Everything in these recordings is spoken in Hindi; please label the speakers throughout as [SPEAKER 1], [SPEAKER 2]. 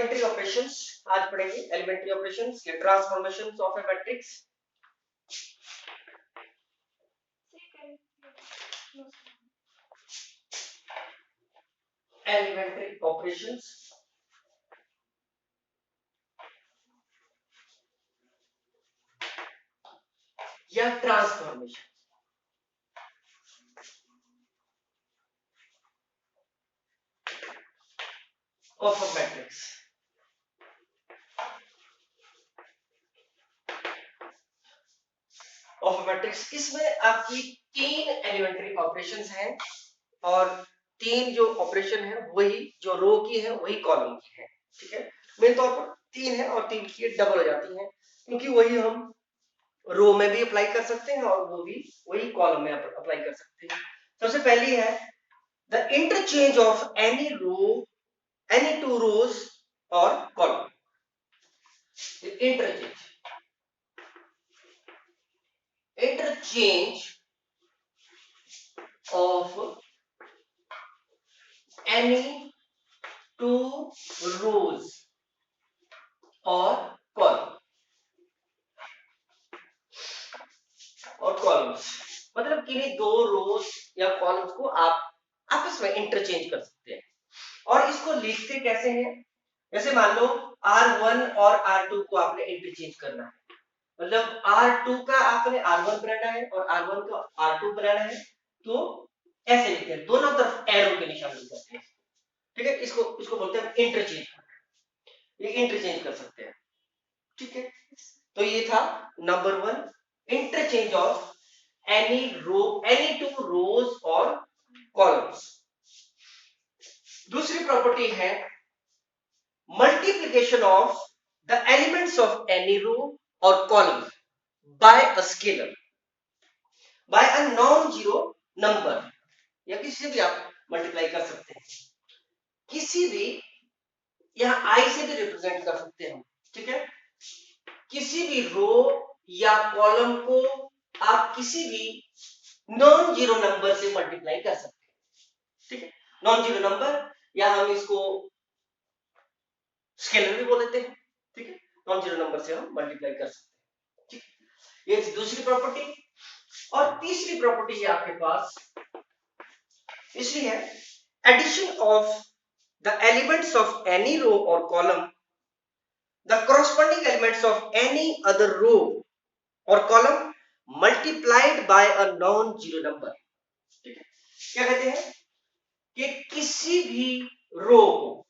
[SPEAKER 1] एलिमेंट्री ऑपरेशंस आज पढ़ेंगे। एलिमेंट्री ऑपरेशंस या transformations of a matrix. Elementary operations या transformation of a matrix. Of matrix, इसमें आपकी तीन एलिमेंट्री ऑपरेशंस हैं और तीन जो ऑपरेशन है वही जो रो की है वही कॉलम की है। ठीक है, मेन तौर पर तीन है और तीन की डबल हो जाती है क्योंकि वही हम रो में भी अप्लाई कर सकते हैं और वो भी वही कॉलम में अप्लाई कर सकते हैं। सबसे पहली है the interchange of any row, any two rows और column. Interchange of any two rows or column और कॉलम्स, मतलब किन्हीं दो रोज या कॉलम्स को आप आपस में इंटरचेंज कर सकते हैं। और इसको लिखते कैसे हैं, जैसे मान लो R1 और R2 को आपने इंटरचेंज करना है, मतलब R2 का आपने R1 बनाना है और R1 का R2 बनाना है, तो ऐसे लिखते हैं, दोनों तरफ एरो के निशान लग जाते हैं। ठीक है, इसको इसको बोलते हैं इंटरचेंज, ये इंटरचेंज कर सकते हैं। ठीक है, तो ये था number one, interchange of any row, any two rows और कॉलम्स। दूसरी प्रॉपर्टी है multiplication of the elements of any row और column by a scalar, by a non zero number, या किसी से भी आप मल्टीप्लाई कर सकते हैं, किसी भी, यहां आई से भी रिप्रेजेंट कर सकते हैं। ठीक है, किसी भी रो या कॉलम को आप किसी भी नॉन जीरो नंबर से मल्टीप्लाई कर सकते हैं। ठीक है, नॉन जीरो नंबर, या हम इसको स्केलर भी बोल देते हैं। ठीक है, नॉन जीरो नंबर से हम मल्टीप्लाई कर सकते हैं। ठीक, ये दूसरी प्रॉपर्टी। और तीसरी प्रॉपर्टी है आपके पास, तीसरी है addition of the elements of any row और column, the corresponding elements of any other row or column multiplied by a non-zero number। ठीक है, क्या कहते हैं कि किसी भी रो को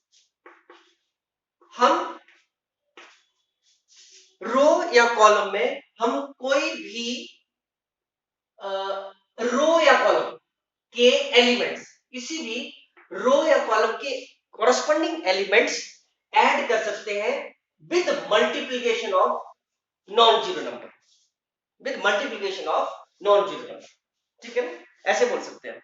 [SPEAKER 1] हम, रो या कॉलम में हम कोई भी रो या कॉलम के एलिमेंट्स, किसी भी रो या कॉलम के corresponding एलिमेंट्स ऐड कर सकते हैं with multiplication of non-zero number, with multiplication of non-zero number। ठीक है ना, ऐसे बोल सकते हैं।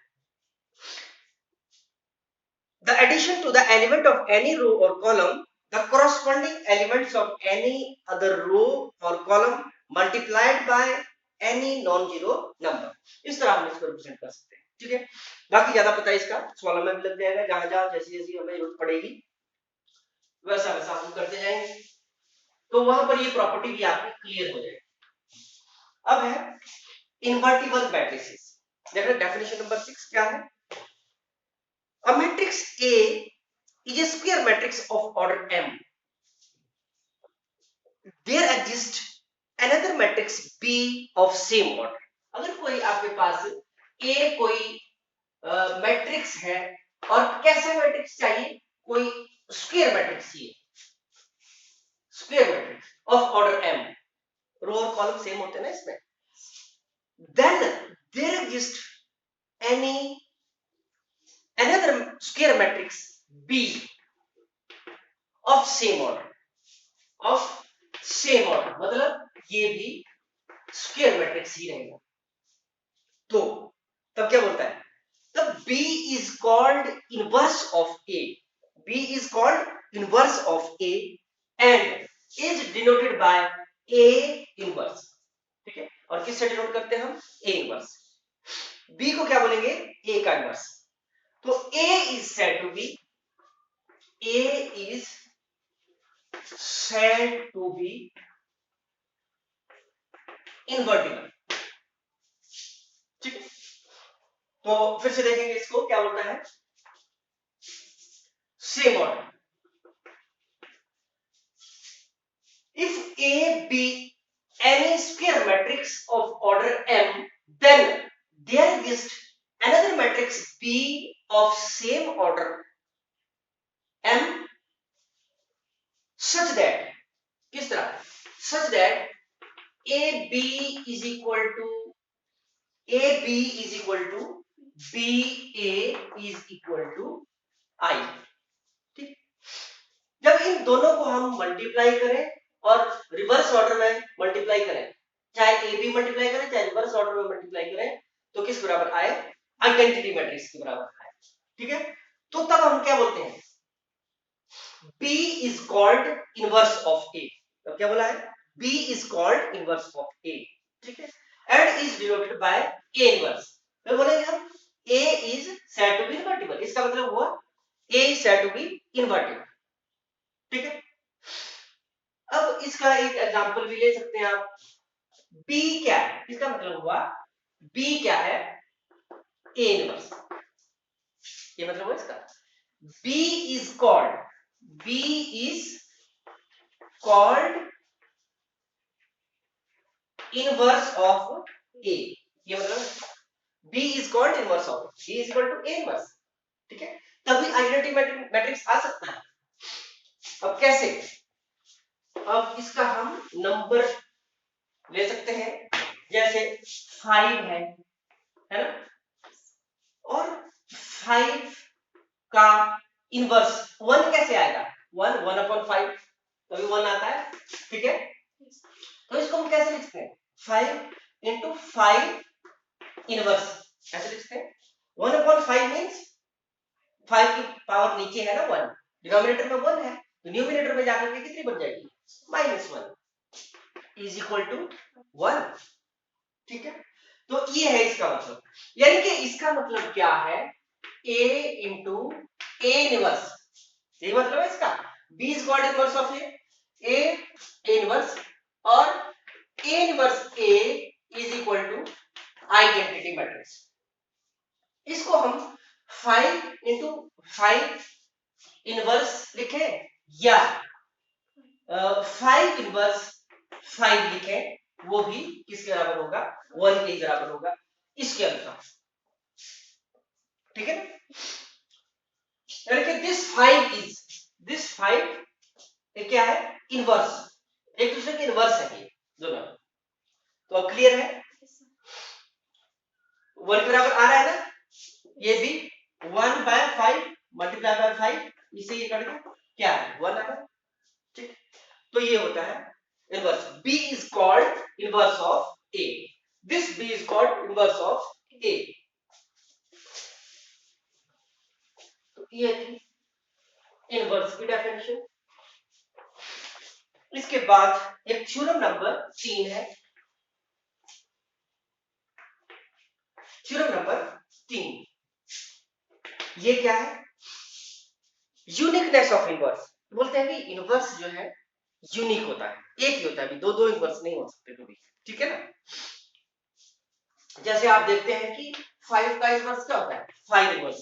[SPEAKER 1] The addition to the element of any row or column, the corresponding elements of any other row or column multiplied by any non-zero number, इस तरह हम इसको रिप्रेजेंट कर सकते हैं। ठीक है, बाकी ज्यादा पता है इसका सवालों में भी लग जाएगा, जहां जहां जैसी जैसी हमें जरूरत पड़ेगी वैसा वैसा हम करते जाएंगे, तो वहां पर ये प्रॉपर्टी भी आपकी क्लियर हो जाएगी। अब है इनवर्टिबल मैट्रिसेस। देखो डेफिनेशन नंबर 6 क्या है, a matrix A is a square matrix of order m, there exists another matrix B of same order। अगर कोई आपके पास A कोई मैट्रिक्स है, और कैसा मैट्रिक्स चाहिए, कोई स्क्वायर मैट्रिक्स चाहिए, square matrix of order m, रो और कॉलम सेम होते हैं ना इसमें, then there exists any another square matrix B of same order, of same order, मतलब ये भी स्क्वायर मैट्रिक्स ही रहेगा। तो तब क्या बोलता है, तब B is called inverse of A, B is called inverse of A and is denoted by A inverse। ठीक है, और किससे डिनोट करते हैं हम, A inverse। B को क्या बोलेंगे, A का इनवर्स। तो A is said to be, A is said to be invertible। ठीक है, तो फिर से देखेंगे इसको क्या बोलता है, same order. If A be any square matrix of order m, then there exists another matrix B of same order m such that, किस तरह, such that AB is equal to AB is equal to BA is equal to I। ठीक, जब इन दोनों को हम मल्टीप्लाई करें और रिवर्स ऑर्डर में मल्टीप्लाई करें, चाहे ए बी मल्टीप्लाई करें चाहे रिवर्स ऑर्डर में मल्टीप्लाई करें, तो किस बराबर आए, आइडेंटिटी मैट्रिक्स के बराबर आए। ठीक है, तो तब हम क्या बोलते हैं, B is called inverse of A। तो क्या बोला है, B is called inverse of A। ठीक है, and is denoted by A inverse. फिर बोलेंगे हम A is said to be invertible, इसका मतलब हुआ A is said to be invertible. ठीक है, अब इसका एक एग्जांपल भी ले सकते हैं आप। B क्या है, इसका मतलब हुआ B क्या है, A इनवर्स। ये मतलब हुआ इसका, B is called inverse of A। ये मतलब B is called inverse of A is equal to A inverse. ठीक है, तभी आइडेंटिटी मैट्रिक्स आ सकता है। अब कैसे, अब इसका हम नंबर ले सकते हैं, जैसे 5 है ना, और 5 का इनवर्स 1 कैसे आएगा, 1/5, तभी 1 आता है। ठीक है, तो इसको हम कैसे लिखते हैं, 5 into 5 इनवर्स ऐसे लिखते हैं। 1/5 मींस 5 की पावर नीचे है ना 1, डिनोमिनेटर में 1 है, तो न्यूमरेटर में जाकर के कितनी बन जाएगी, -1 इज इक्वल टू 1। ठीक है, तो ये है इसका मतलब, यानी कि इसका मतलब क्या है, A इंटू A इनवर्स, ये मतलब है इसका, B is called inverse of A inverse, और A inverse A is equal to identity matrix. इसको हम 5 इंटू 5 इनवर्स लिखे या 5 इनवर्स 5 लिखे, वो भी किसके बराबर होगा, 1 के बराबर होगा इसके अनुसार। ठीक है, यानी कि दिस 5 ये क्या है, इनवर्स, एक दूसरे के इनवर्स है ये दोनों। तो अब क्लियर है, 1 के बराबर आ रहा है ना, ये भी 1/5 मल्टीप्लाई बाय 5, इसे ये करके क्या है 1 आ रहा है। ठीक, तो ये होता है inverse. B is called inverse of A, this B is called inverse of A। तो ये थी इनवर्स की डेफिनेशन। इसके बाद एक थ्योरम नंबर 3 है, थ्योरम नंबर 3, ये क्या है, यूनिकनेस ऑफ इनवर्स। बोलते हैं कि इनवर्स जो है यूनिक होता है, एक ही होता है, दो इनवर्स नहीं हो सकते कभी। ठीक है ना, जैसे आप देखते हैं कि 5 का इनवर्स क्या होता है, 5 इनवर्स,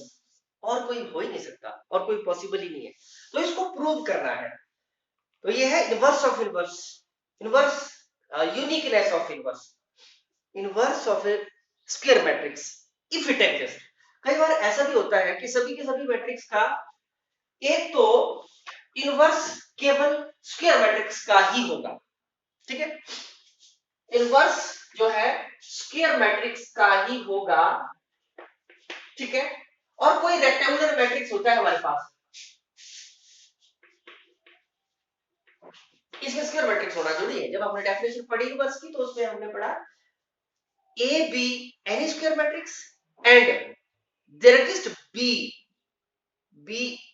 [SPEAKER 1] और कोई हो ही नहीं सकता, और कोई पॉसिबल ही नहीं है, तो इसको प्रूव करना है। तो ये है inverse of inverse, inverse uniqueness of inverse, inverse of A square matrix if it exist. कई बार ऐसा भी होता है कि सभी के सभी मैट्रिक्स का एक तो इनवर्स केवल स्क्वायर मैट्रिक्स का ही होगा। ठीक है, इनवर्स जो है स्क्वायर मैट्रिक्स का ही होगा। ठीक है, और कोई रेक्टेंगुलर मैट्रिक्स होता है हमारे पास, इसमें स्क्वायर मैट्रिक्स होना जरूरी है। जब हमने डेफिनेशन पढ़ी इनवर्स की, तो उसमें हमने पढ़ा A B any square matrix and there exists B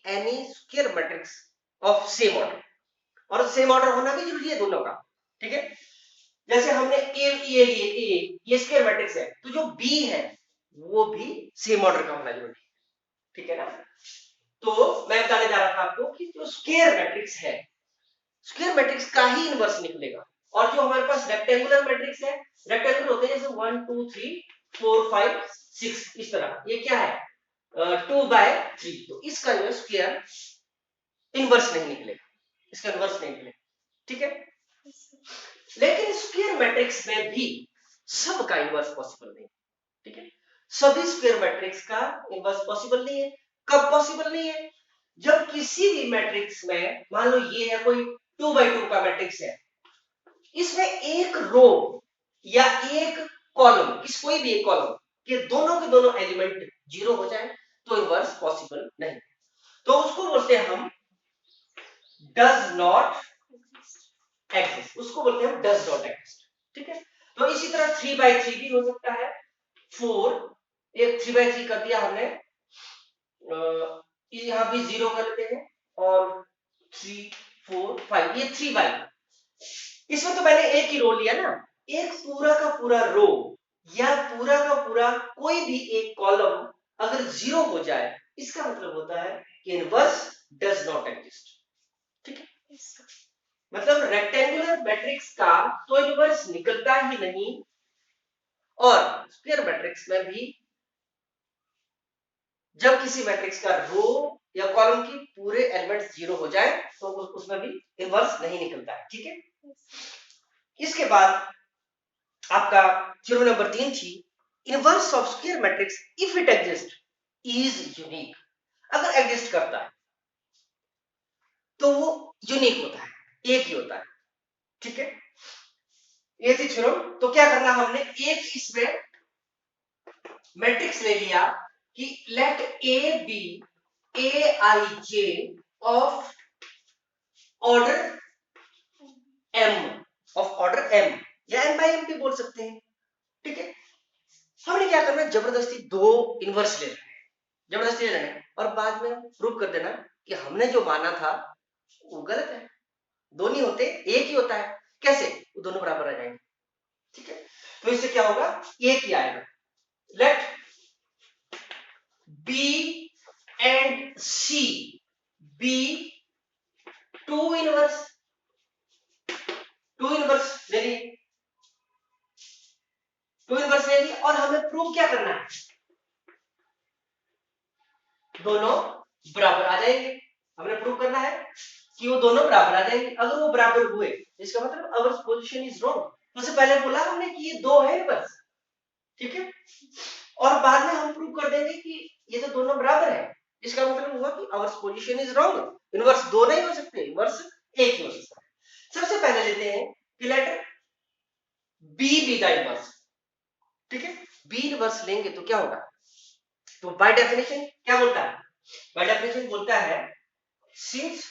[SPEAKER 1] any square matrix of same order, और सेम ऑर्डर होना भी जरूरी है दोनों का। ठीक है, जैसे हमने ये स्क्वायर मैट्रिक्स है, तो जो B है वो भी सेम ऑर्डर का होना जरूरी है। ठीक है ना, तो मैं बताने जा रहा था आपको कि जो स्क्वायर मैट्रिक्स है, स्क्वायर मैट्रिक्स का ही इनवर्स निकलेगा। और जो हमारे पास रेक्टेंगुलर मैट्रिक्स है, रेक्टेंगुलर होते हैं जैसे 1 2 3 4 5 6 इस तरह, ये क्या है 2/3, तो इसका जो है स्क्वायर इनवर्स नहीं निकलेगा, इसका इनवर्स नहीं निकलेगा, ठीक है। लेकिन स्क्वायर मैट्रिक्स में भी सबका इनवर्स पॉसिबल नहीं, ठीक है। सभी स्क्वायर मैट्रिक्स का इनवर्स पॉसिबल नहीं है। कब पॉसिबल नहीं है? जब किसी भी मैट्रिक्स में, मान लो ये है कोई 2/2 का मैट्रिक्स है, इसमें एक रो या एक कॉलम, किस कोई भी एक कॉलम के दोनों एलिमेंट 0 हो जाए तो इनवर्स पॉसिबल नहीं, तो उसको बोलते हैं हम डज नॉट एग्जिस्ट, उसको बोलते हैं हम डज नॉट एग्जिस्ट, ठीक है। तो इसी तरह 3/3 भी हो सकता है, 4 एक 3/3 कर दिया हमने, यहां भी 0 कर लेते हैं, और 3 4 5 ये 3/, इसमें तो मैंने एक ही रो लिया ना, एक पूरा का पूरा रो या पूरा का पूरा कोई भी एक कॉलम अगर 0 हो जाए, इसका मतलब होता है कि इनवर्स डज नॉट एग्जिस्ट, ठीक है। मतलब रेक्टेंगुलर मैट्रिक्स का तो इनवर्स निकलता ही नहीं, और स्क्वायर मैट्रिक्स में भी जब किसी मैट्रिक्स का रो या कॉलम की पूरे एलिमेंट्स 0 हो जाए तो उसमें भी इनवर्स नहीं निकलता है, ठीक है। इसके बाद आपका थ्योरम नंबर 3 थी, inverse of square matrix if it exist is unique, अगर एग्जिस्ट करता है तो वो यूनिक होता है, एक ही होता है, ठीक है। ये थी थ्योरम। तो क्या करना हमने, एक इसमें मैट्रिक्स ले लिया कि let A be a i j of order m, of order m या एम बाई एम भी बोल सकते हैं, ठीक है। हमने क्या करना है, जबरदस्ती दो इनवर्स ले रहे हैं, जबरदस्ती ले रहे हैं, और बाद में प्रूव कर देना कि हमने जो माना था वो गलत है, दो नहीं होते एक ही होता है। कैसे? वो दोनों बराबर आ जाएंगे, ठीक है। तो इससे क्या होगा, एक ही आएगा। Let B and C be two inverse ले ली, टू इनवर्स ले ली, और हमें प्रूव क्या करना है, दोनों बराबर आ जाएंगे। हमने प्रूव करना है कि वो दोनों बराबर आ जाएंगे। अगर वो बराबर हुए इसका मतलब आवर पोजीशन इज रॉन्ग। तो पहले बोला हमने कि ये दो है इनवर्स, ठीक है, और बाद में हम प्रूव कर देंगे कि ये तो दोनों बराबर है, इसका मतलब हुआ कि our position is wrong, inverse दो नहीं हो सकते, इनवर्स एक ही हो सकता है। सबसे पहले लेते हैं कि let B be the inverse, ठीक है। बी इनवर्स लेंगे तो क्या होगा, तो बाय डेफिनेशन क्या बोलता है, बाय डेफिनेशन बोलता है since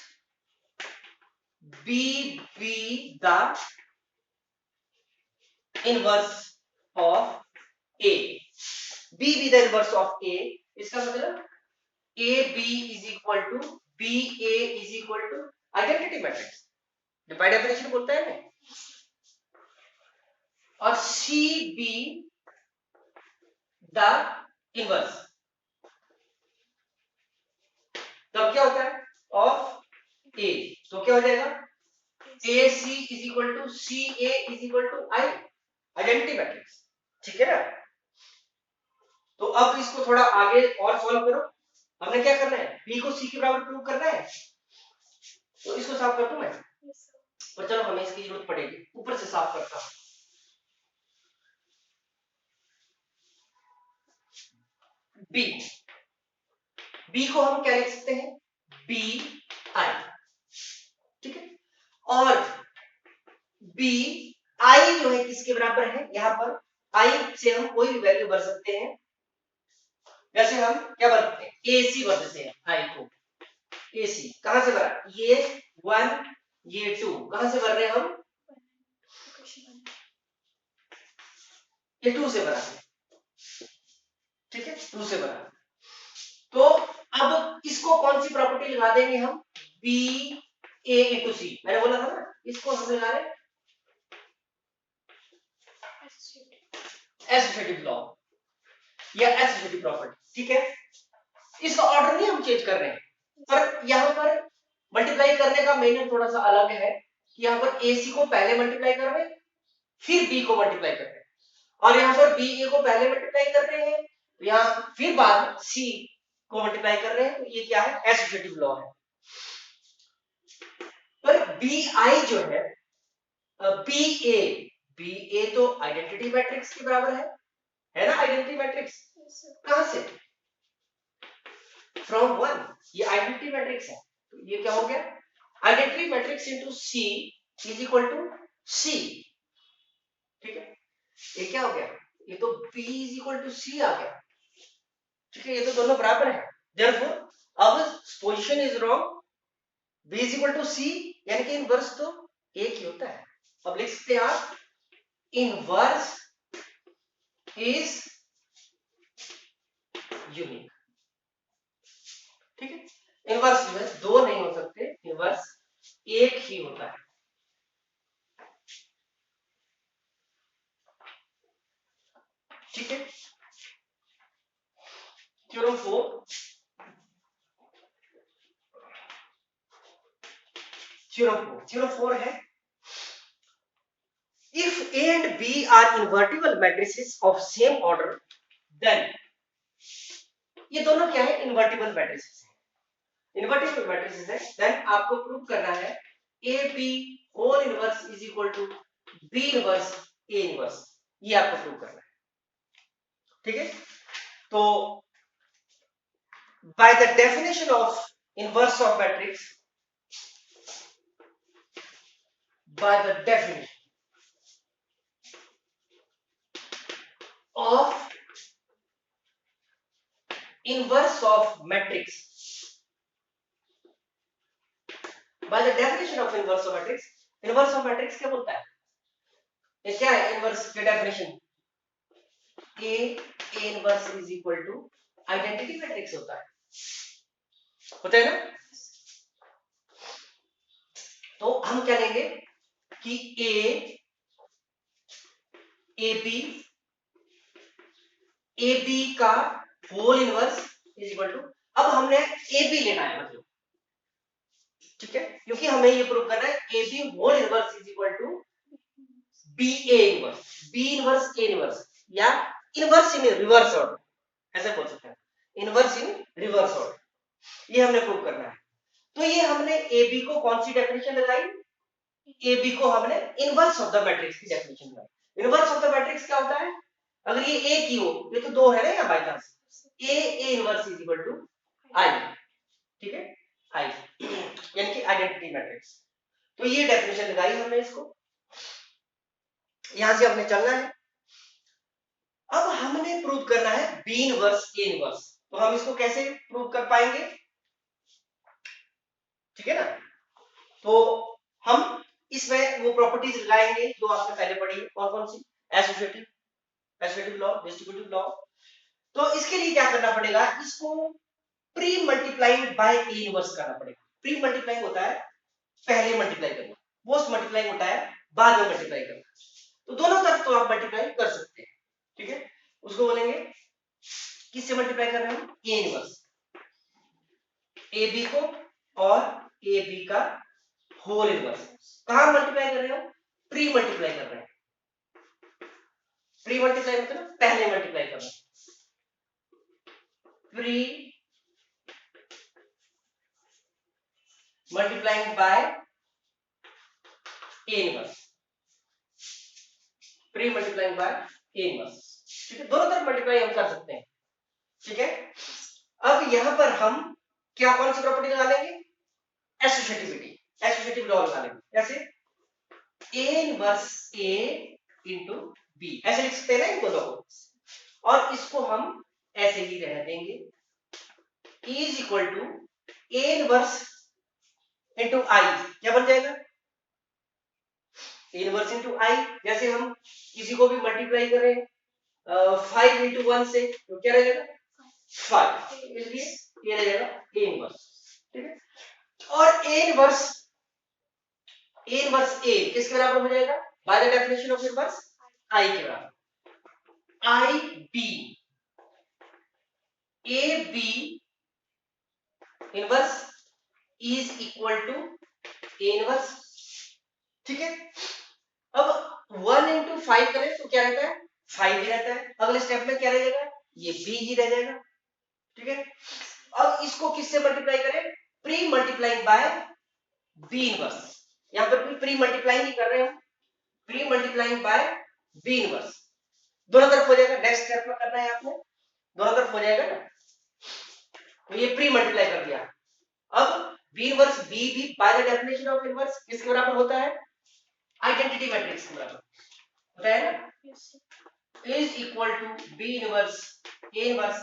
[SPEAKER 1] B be the inverse of A, B be the inverse of A, इसका मतलब A B is equal to B A is equal to identity matrix, by definition बोलता है ना, और सी बी द इनवर्स, तब क्या होता है ऑफ ए, तो क्या हो जाएगा A C is equal to C A is equal to I, identity matrix, ठीक है ना। तो अब इसको थोड़ा आगे और सॉल्व करो। हमने क्या करना है, बी को सी के बराबर प्रूव करना है, तो इसको साफ कर दूं मैं, पर चलो हमें इसकी जरूरत पड़ेगी, ऊपर से साफ करता हूं। बी, बी को हम क्या लिख सकते हैं, बी आई, ठीक है, और बी आई जो है किसके बराबर है, यहां पर आई से हम कोई भी वैल्यू भर सकते हैं, जैसे हम क्या भरते हैं, ए सी भर देते हैं, आई को ए सी कहां से भरा, ये 1 ये 2 कहां से भर रहे हैं हम, ये 2 से भरा, ठीक है, 2 से भरा। तो अब इसको कौन सी प्रॉपर्टी लगा देंगे हम, बी ए इंटू सी, मैंने बोला था ना, इसको हम लगा रहे एसोसिएटिव लॉ या एसोसिएटिव प्रॉपर्टी, ठीक है। इसका ऑर्डर नहीं हम चेंज कर रहे हैं, पर यहां पर मल्टीप्लाई करने का मेथड थोड़ा सा अलग है, कि यहाँ पर AC को पहले मल्टीप्लाई कर रहे हैं, फिर B को मल्टीप्लाई कर रहे हैं, और यहाँ पर BA को पहले मल्टीप्लाई कर रहे हैं, तो यहाँ फिर बाद में C को मल्टीप्लाई कर रहे हैं, तो ये क्या है, एसोसिएटिव लॉ है। पर BI जो है, BA तो आइडेंटिटी मैट्रिक्स के बराबर है ना, आइडेंटिटी मैट्रिक्स कहां से, फ्रॉम 1, ये आइडेंटिटी मैट्रिक्स है, तो ये क्या हो गया, identity matrix into C is equal to C, ठीक है, ये क्या हो गया, ये तो B is equal to C आ गया, ठीक है, ये तो दोनों बराबर है, देयरफॉर अब position is wrong, B is equal to C, यानी कि इनवर्स तो एक ही होता है। अब लिख सकते हैं आप, इनवर्स इज यूनिक, ठीक है, इनवर्स जो है दो नहीं हो सकते, इनवर्स एक ही होता है। ठीक है, थ्योरम 4, थ्योरम 4 है, if A and B are invertible matrices of same order, then ये दोनों क्या है, इन्वर्टिबल मैट्रिसेस है, इन्वर्टिबल मैट्रिसेस है, देन आपको प्रूव करना है AB whole inverse is equal to B inverse A inverse, ये आपको प्रूव करना है, ठीक है, तो by the definition of inverse of matrix, by the definition of inverse of matrix, by the definition of inverse of matrix, inverse of matrix क्या बोलता है, ये क्या है इनवर्स की definition, A inverse is equal to identity matrix होता है ना, तो हम क्या लेंगे कि AB का whole inverse is equal to, अब हमने AB लेना है मतलब, ठीक है, क्योंकि हमें ये प्रूव करना है AB whole inverse is equal to BA inverse, B inverse A inverse, या इनवर्स इन रिवर्स ऑर्डर, ऐसे बोल सकते हैं, इनवर्स इन रिवर्स ऑर्डर, ये हमने प्रूव करना है। तो ये हमने AB को कौन सी डेफिनेशन लगाई, AB को हमने इनवर्स ऑफ द मैट्रिक्स की डेफिनेशन लगाई। इनवर्स ऑफ द मैट्रिक्स क्या होता है, अगर ये A की हो, ये तो दो है ना यहाँ by chance, A inverse is equal to I, ठीक है, I यानी कि आइडेंटिटी मैट्रिक्स, तो ये डेफिनेशन लगाई हमने इसको, यहां से हमने चलना है, अब हमने प्रूव करना है B इनवर्स A इनवर्स, तो हम इसको कैसे प्रूव कर पाएंगे, ठीक है ना, तो हम इसमें वो प्रॉपर्टीज लगाएंगे जो आपने पहले पढ़ी, कौन कौन सी, एसोसिएटिव लॉ, डिस्ट्रीब्यूटिव लॉ, तो इसके लिए क्या करना पड़ेगा, इसको pre multiplying by A inverse करना पड़ेगा। प्री मल्टीप्लाइंग होता है पहले मल्टीप्लाई करना, पोस्ट मल्टीप्लाइंग होता है बाद में मल्टीप्लाई करना, तो दोनों तरफ तो आप मल्टीप्लाई कर सकते हैं, ठीक है, उसको बोलेंगे किससे मल्टीप्लाई कर रहे हैं, ए इनवर्स, ए बी को और ए बी का होल इनवर्स, कहां मल्टीप्लाई कर रहे हो, प्री मल्टीप्लाई कर रहे हैं, प्री मल्टीप्लाई मतलब पहले मल्टीप्लाई कर रहे हैं, pre multiplying by A inverse, pre multiplying by A inverse, ठीक है, दोनों तरफ मल्टीप्लाई हम कर सकते हैं, ठीक है। अब यहां पर हम क्या कौन सी प्रॉपर्टी लगा लेंगे, एसोसिएटिविटी, एसोसिएटिव लॉ लगा लेंगे, कैसे, A inverse A into B, ऐसे लिख सकते हैं ना इन दोनों को, और इसको हम ऐसे ही रहने देंगे, is equal to A inverse into I, क्या बन जाएगा, इनवर्स इंटू आई, जैसे हम किसी को भी मल्टीप्लाई करें 5 इंटू 1 से, तो क्या रहेगा 5, इसलिए ये रहेगा ए इनवर्स, ठीक है, और ए इनवर्स ए किसके बराबर हो जाएगा, by the definition of inverse I के बराबर, I B, A B inverse is equal to A inverse ठीक है। अब 1 into 5 करें तो क्या रहता है, 5 ही रहता है। अगले स्टेप में क्या रहेगा, ये b ही रह जाएगा। ठीक है। अब इसको किससे मल्टीप्लाई करें, pre multiplying by b inverse. यहां पर प्री मल्टीप्लाइंग ही कर रहे हैं हम, pre multiplying by b inverse. दोनों तरफ हो जाएगा, नेक्स्ट स्टेप में करना है आपने, दोनों तरफ हो जाएगा ना। तो ये प्री मल्टीप्लाई कर दिया। अब b इनवर्स b भी bye the definition of inverse किसके बराबर होता है, आइडेंटिटी मैट्रिक्स के बराबर होता है ना, is equal to b inverse a inverse.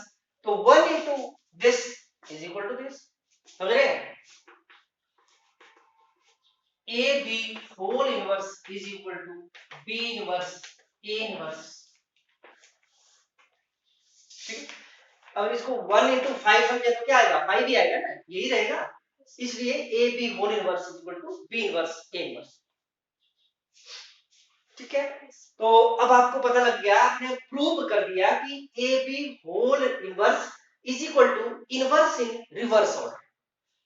[SPEAKER 1] तो 1 into this is equal to this, समझ रहे हैं, ab whole inverse is equal to b inverse a inverse. ठीक। अब इसको 1 into 5 समझे तो क्या आएगा, 5 ही आएगा ना, यही रहेगा। इसलिए A B whole inverse equal to B inverse A inverse. ठीक है। तो अब आपको पता लग गया, आपने प्रूव कर दिया कि A B whole inverse is equal to inverse in reverse order.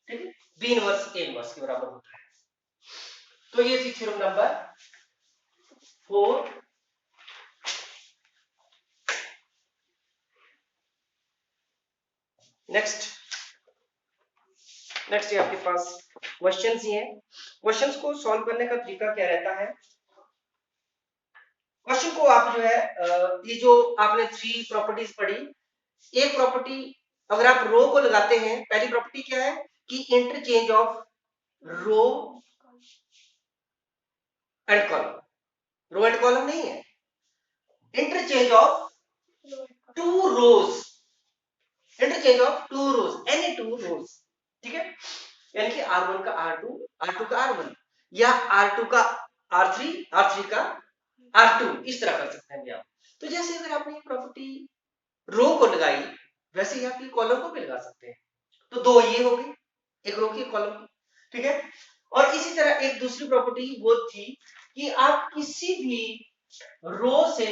[SPEAKER 1] ठीक है, बी इनवर्स ए इनवर्स के बराबर होता है। तो ये थी थ्योरम नंबर 4। नेक्स्ट ये आपके पास क्वेश्चंस ही हैं। क्वेश्चंस को सॉल्व करने का तरीका क्या रहता है, क्वेश्चन को आप जो है ये जो आपने 3 प्रॉपर्टीज पढ़ी, एक प्रॉपर्टी अगर आप रो को लगाते हैं, पहली प्रॉपर्टी क्या है कि interchange of row and column, row and column नहीं है, interchange of 2 rows, interchange of 2 rows, any 2 rows. ठीक है, यानी कि R1 का R2, R2 का R1, या R2 का R3, R3 का R2, इस तरह कर सकते हैं आप। तो जैसे अगर आपने ये प्रॉपर्टी रो को लगाई, वैसे ही आप ये कॉलम को भी लगा सकते हैं। तो 2 ये हो गई, एक रो की कॉलम की। ठीक है। और इसी तरह एक दूसरी प्रॉपर्टी वो थी कि आप किसी भी रो से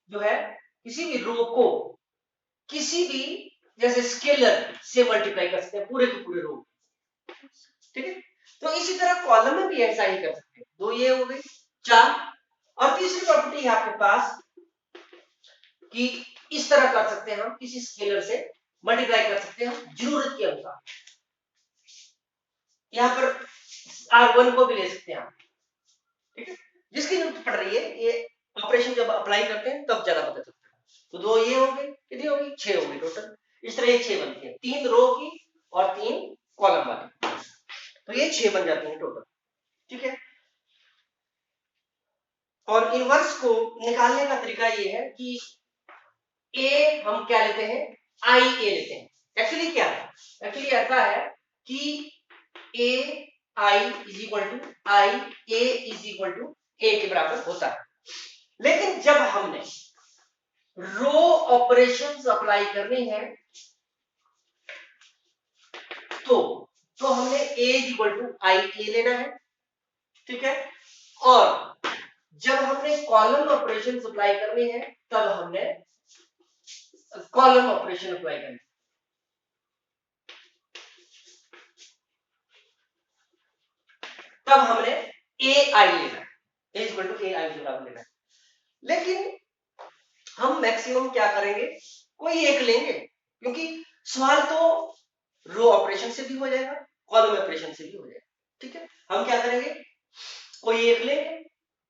[SPEAKER 1] जो है, किसी भी रो को किसी भी जैसे स्केलर से मल्टीप्लाई कर सकते हैं, पूरे के पूरे रो। ठीक है। तो इसी तरह कॉलम में भी ऐसा ही कर सकते हैं। 2 ये हो गई, 4। और तीसरी प्रॉपर्टी है आपके पास कि इस तरह कर सकते हैं, हम किसी स्केलर से मल्टीप्लाई कर सकते हैं जरूरत के अनुसार। यहां पर R1 को भी ले सकते हैं आप। ठीक है, जिसकी जरूरत पड़ रही है, ये ऑपरेशन जब अप्लाई करते हैं तब ज्यादा पता चलता है। तो 2 ये हो गई, कितनी हो गई, 6 हो गई टोटल। इस तरह ये 6 बनती है, 3 रो की और 3 कॉलम वाली, तो ये 6 बन जाती है टोटल। ठीक है। और इनवर्स को निकालने का तरीका ये है कि ए हम क्या लेते हैं, आई ए लेते हैं। एक्चुअली क्या है, एक्चुअली ऐसा है कि A I is equal to I A is equal to A के बराबर होता है। लेकिन जब हमने रो ऑपरेशंस अप्लाई करनी है तो हमने ए इज इक्वल टू आई ए लेना है। ठीक है। और जब हमने कॉलम ऑपरेशन अप्लाई करनी है तब हमने कॉलम ऑपरेशन अप्लाई करनी है। तब हमने ए आई लेना है, ए इक्वल टू ए आई के बराबर लेना है। लेकिन हम मैक्सिमम क्या करेंगे, कोई एक लेंगे, क्योंकि सवाल तो रो ऑपरेशन से भी हो जाएगा, कॉलम ऑपरेशन से भी हो जाएगा। ठीक है, हम क्या करेंगे, कोई एक लेंगे।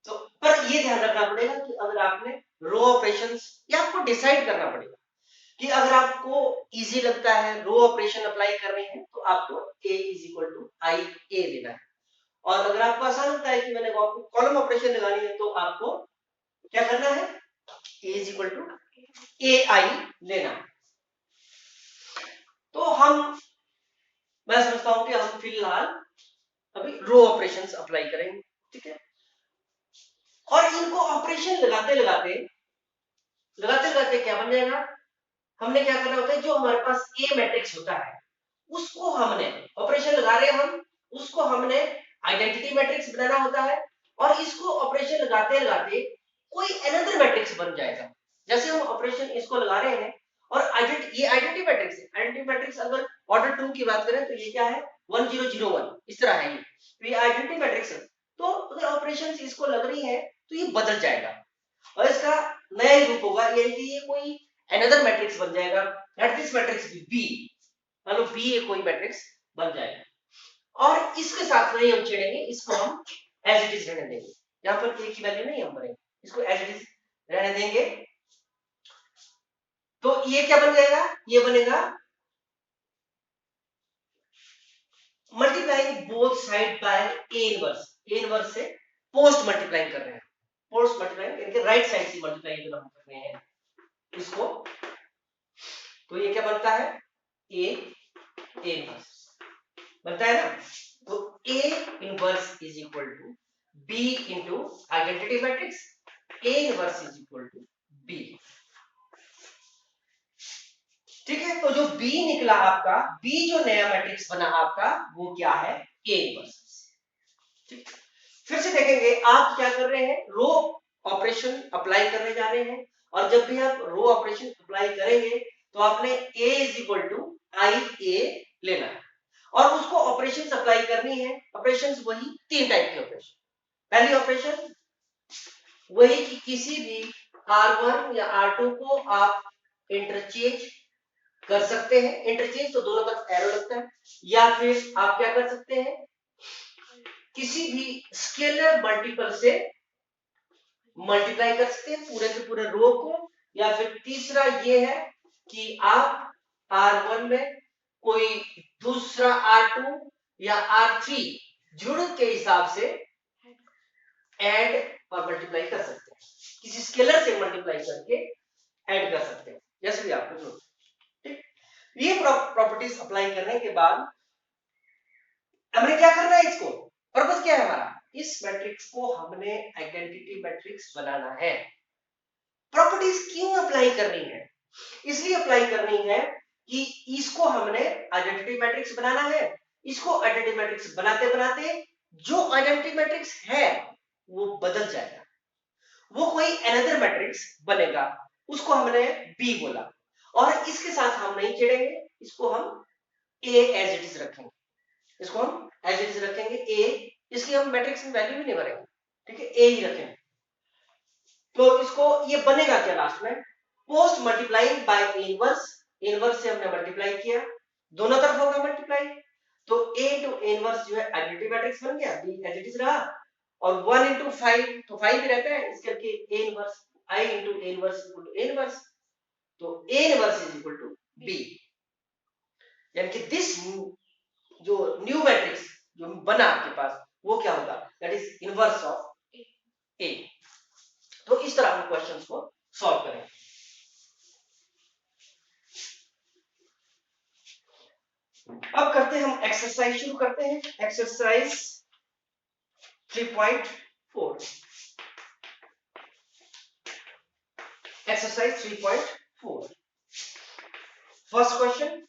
[SPEAKER 1] तो पर ये ध्यान रखना पड़ेगा कि अगर आपने रो ऑपरेशंस, या आपको डिसाइड करना पड़ेगा कि अगर आपको इजी लगता है रो ऑपरेशन अप्लाई करनी है तो आपको a is equal to I ए लेना है। और अगर आपको आसान लगता है कि मैंने आपको कॉलम ऑपरेशन लगानी है तो आपको क्या करना है, a इज इक्वल टू ए आई लेना है। तो मैं समझता हूं कि हम फिलहाल अभी रो ऑपरेशंस अप्लाई करेंगे। ठीक है। और इनको ऑपरेशन लगाते लगाते क्या बन जाएगा, हमने क्या करना होता है, जो हमारे पास ए मैट्रिक्स होता है उसको हमने ऑपरेशन लगा रहे हैं हम, उसको हमने आइडेंटिटी मैट्रिक्स बनाना होता है। और इसको ऑपरेशन लगाते लगाते कोई अनदर मैट्रिक्स बन जाएगा। जैसे हम ऑपरेशन इसको लगा रहे हैं और ये आइडेंटिटी मैट्रिक्स है। आइडेंटिटी मैट्रिक्स अगर ऑर्डर 2 की बात करें तो ये क्या है, 1001, इस तरह है ये। तो ये आइडेंटिटी मैट्रिक्स है। तो अगर ऑपरेशन इसको लग रही है तो ये बदल जाएगा और इसका नया रूप होगा, यानी कि ये कोई अनदर मैट्रिक्स बन जाएगा। दैट दिस मैट्रिक्स बी, मान लो बी कोई मैट्रिक्स बन जाएगा और इसके साथ नहीं हम छेड़ेंगे, इसको हम एज इट इज रहने देंगे। यहाँ पर ए की वैल्यू नहीं हम भरेंगे, इसको एज इट इज रहने देंगे। तो ये क्या बन जाएगा, ये बनेगा multiplying both side by A inverse. A inverse से पोस्ट मल्टीप्लाइंग कर रहे हैं, पोस्ट मल्टीप्लाइंग इनके राइट साइड से मल्टीप्लाई हम कर रहे हैं इसको। तो ये क्या बनता है, ए इनवर्स बनता है ना। तो A inverse is equal to B into identity matrix, A inverse is equal to B. ठीक है, तो जो बी निकला आपका, बी जो नया मैट्रिक्स बना आपका वो क्या है, ए इनवर्स। ठीक, फिर से देखेंगे आप क्या कर रहे हैं, रो ऑपरेशन अप्लाई करने जा रहे हैं और जब भी आप रो ऑपरेशन अप्लाई करेंगे तो आपने a is equal to I ए लेना है और उसको ऑपरेशन अप्लाई करनी है। ऑपरेशंस वही तीन टाइप के ऑपरेशन। पहली ऑपरेशन वही कि किसी भी R1 या R2 को आप इंटरचेंज कर सकते हैं। इंटरचेंज तो दोनों तरफ एरो लगता है, या फिर आप क्या कर सकते हैं, किसी भी स्केलर मल्टीपल से मल्टीप्लाई कर सकते हैं पूरे के पूरे रो को। या फिर तीसरा ये है कि आप R1 में कोई दूसरा R2 या R3 जरूरत के हिसाब से ऐड और मल्टीप्लाई कर सकते हैं, किसी स्केलर से मल्टीप्लाई करके ऐड कर सकते हैं, जैसे भी आपको जरूरत। ठीक, ये प्रॉपर्टीज अप्लाई करने के बाद हमने क्या करना है, इसको पर्पस क्या है हमारा, इस मैट्रिक्स को हमने आइडेंटिटी मैट्रिक्स बनाना है। प्रॉपर्टीज क्यों अप्लाई करनी है, इसलिए अप्लाई करनी है कि इसको हमने आइडेंटिटी मैट्रिक्स बनाना है। इसको आइडेंटिटी मैट्रिक्स बनाते बनाते जो आइडेंटिटी मैट्रिक्स है वो बदल जाएगा, वो कोई अनदर मैट्रिक्स बनेगा, उसको हमने बी बोला और इसके साथ हम नहीं छेड़ेंगे, इसको हम ए एज इट इज रखेंगे, इसको हम एज इट इज रखेंगे ए, इसलिए हम मैट्रिक्स में वैल्यू भी नहीं भरेंगे। ठीक है, ए ही रखेंगे। तो इसको ये बनेगा क्या लास्ट में, post multiplying by inverse, inverse से हमने मल्टीप्लाई किया, दोनों तरफ होगा मल्टीप्लाई, तो a इंटू इनवर्स जो है आइडेंटिटी मैट्रिक्स बन गया, b एज इट इज रहा और 1 इंटू 5 तो 5 ही रहता है, इस करके a inverse i into a inverse equal to a inverse, तो a inverse is equal to b, यानी कि दिस जो न्यू मैट्रिक्स जो बना आपके पास वो क्या होगा, that is inverse of a। तो इस तरह हम क्वेश्चंस को सॉल्व करेंगे। अब करते हैं हम एक्सरसाइज शुरू करते हैं, exercise 3.4। Exercise 3.4 first question,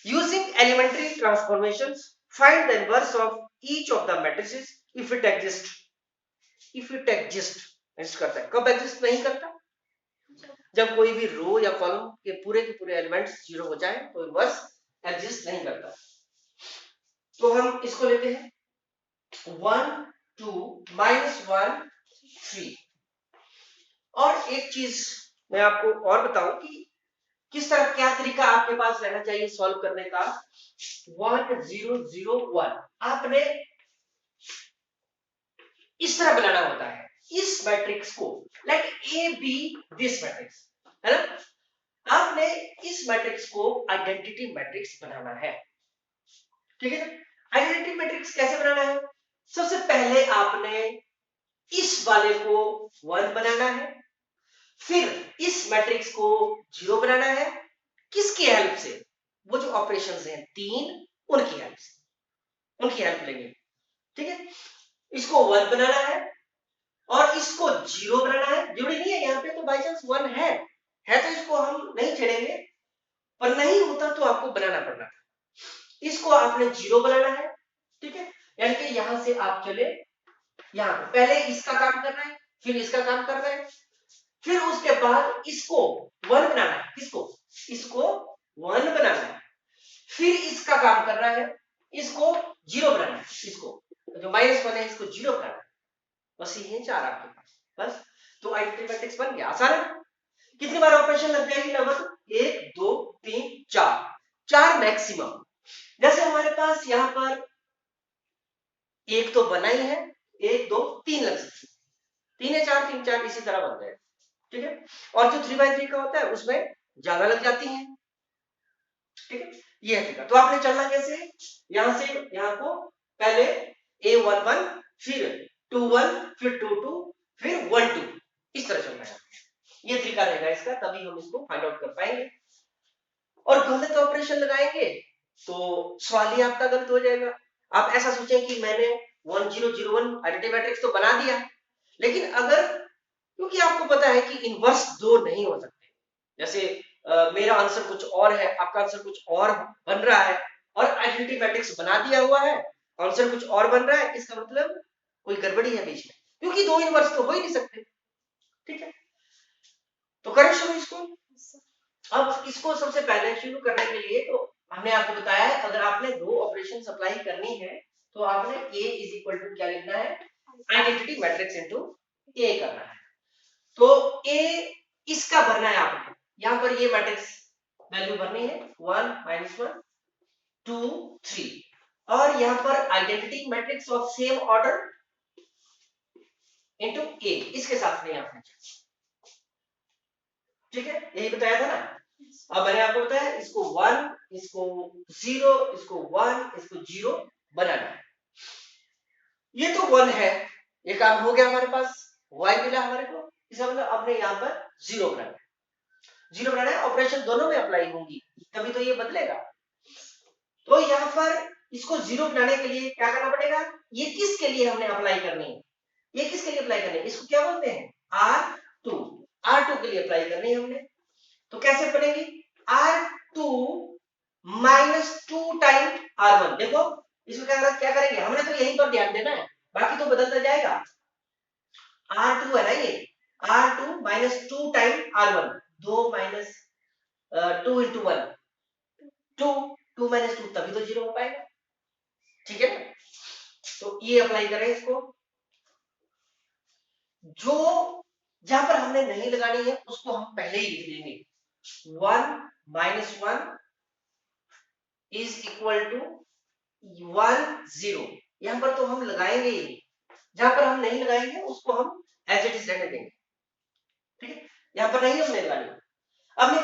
[SPEAKER 1] using elementary transformations find the inverse of each of the matrices if it exist. If it exist करता है, कब एग्जिस्ट नहीं करता, जब कोई भी रो या कॉलम के पूरे एलिमेंट्स जीरो हो जाए तो इनवर्स एग्जिस्ट नहीं करता। तो हम इसको लेते हैं 1 2 -1 3। और एक चीज मैं आपको और बताऊं कि किस तरह क्या तरीका आपके पास रहना चाहिए सॉल्व करने का। 1 0 0 1 आपने इस तरह बनाना होता है इस मैट्रिक्स को, let A B this matrix, है ना। आपने इस मैट्रिक्स को आइडेंटिटी मैट्रिक्स बनाना है, ठीक है। आइडेंटिटी मैट्रिक्स कैसे बनाना है, सबसे पहले आपने इस वाले को 1 बनाना है, फिर इस मैट्रिक्स को 0 बनाना है, किसकी हेल्प से, वो जो ऑपरेशंस हैं 3 उनकी हेल्प से, उनकी हेल्प लेंगे, ठीक है। इसको 1 बनाना है और इसको 0 बनाना है, जरूरी नहीं है यहाँ पे तो बाई चांस 1 है तो इसको हम नहीं छेड़ेंगे, पर नहीं होता तो आपको बनाना पड़ना था। इसको आपने 0 बनाना है, ठीक है, यानी कि यहां से आप चले यहां पे, पहले इसका काम करना है फिर इसका काम करना है, फिर उसके बाद इसको 1 बनाना है, किसको, इसको 1 बनाना है, फिर इसका काम करना है, इसको 0 बनाना है, इसको जो -1 है बचे हैं 4 आपके पास, बस। तो आइडेंटिटी मैट्रिक्स बन गया। आसान है। कितनी बार ऑपरेशन लग जाएगी? लगभग 1 2 3 4 मैक्सिमम। जैसे हमारे पास यहां पर एक तो बना ही है, 1 2 3 लग सकती है, 3 है 4 3 4 इसी तरह बन गए। ठीक है। और जो 3/3 का होता है उसमें ज्यादा लग जाती है। ठीक है, ये है तरीका। तो आपने चलना कैसे है? यहां से यहां को पहले A11 फिर 21 फिर 22 फिर 12 इस तरह चलना है। ये तरीका रहेगा इसका, तभी हम इसको फाइंड आउट कर पाएंगे। और गलत ऑपरेशन लगाएंगे तो सवाल ही आपका गलत हो जाएगा। आप ऐसा सोचें कि मैंने 1001 आइडेंटिटी मैट्रिक्स तो बना दिया, लेकिन अगर, क्योंकि आपको पता है कि इनवर्स 2 नहीं हो सकते, जैसे मेरा आंसर कुछ और है, आपका आंसर कुछ और बन रहा है, और आइडेंटिटी मैट्रिक्स बना दिया हुआ है, आंसर कुछ और बन रहा है, इसका मतलब कोई गड़बड़ी है बीच में, क्योंकि 2 इनवर्स तो हो ही नहीं सकते। ठीक है, तो करें शुरू इसको। अब इसको सबसे पहले शुरू करने के लिए तो हमने आपको बताया है, अगर आपने 2 ऑपरेशन अप्लाई करनी है तो आपने A इज इक्वल टू क्या लिखना है? आइडेंटिटी मैट्रिक्स इनटू A करना है। तो A इसका भरना है आपको, यहां पर ये मैट्रिक्स वैल्यू भरनी है 1 -1 2 3, और यहां पर identity matrix of same order into A इसके साथ में आपने। ठीक है, यही बताया था ना। अब मैंने आपको बताया इसको 1 इसको 0 इसको 1 इसको 0 बनाना है। ये तो 1 है, ये काम हो गया हमारे पास, y मिला हमारे को, इसका मतलब आपने यहां पर 0 बनाना है। 0 बनाना है, ऑपरेशन दोनों में अप्लाई होंगी तभी तो ये बदलेगा। तो यहां पर इसको 0 बनाने के लिए क्या करना पड़ेगा? ये किसके लिए हमने अप्लाई करनी है? ये किसके लिए अप्लाई करनी है? इसको क्या बोलते हैं? R2, R2 के लिए अप्लाई करनी है हमने। तो कैसे बनेगी? R2 -2 time R1। देखो इसमें क्या करेंगे, हमने तो यहीं पर ध्यान देना है, बाकी तो बदलता जाएगा। R2 है ना ये, R2 -2 time R1, 2 minus 2 into 1 2, 2 minus 2 तभी तो 0 हो पाएगा। ठीक है, तो ये अप्लाई करें इसको। जो जहां पर हमने नहीं लगानी है उसको हम पहले ही लिख देंगे। 1 -1 इज इक्वल टू 1 0, यहां पर तो हम लगाएंगे ही नहीं, जहां पर हम नहीं लगाएंगे उसको हम एज इट इज रहने देंगे। ठीक है, यहां पर नहीं हमने लगानी। अब मैं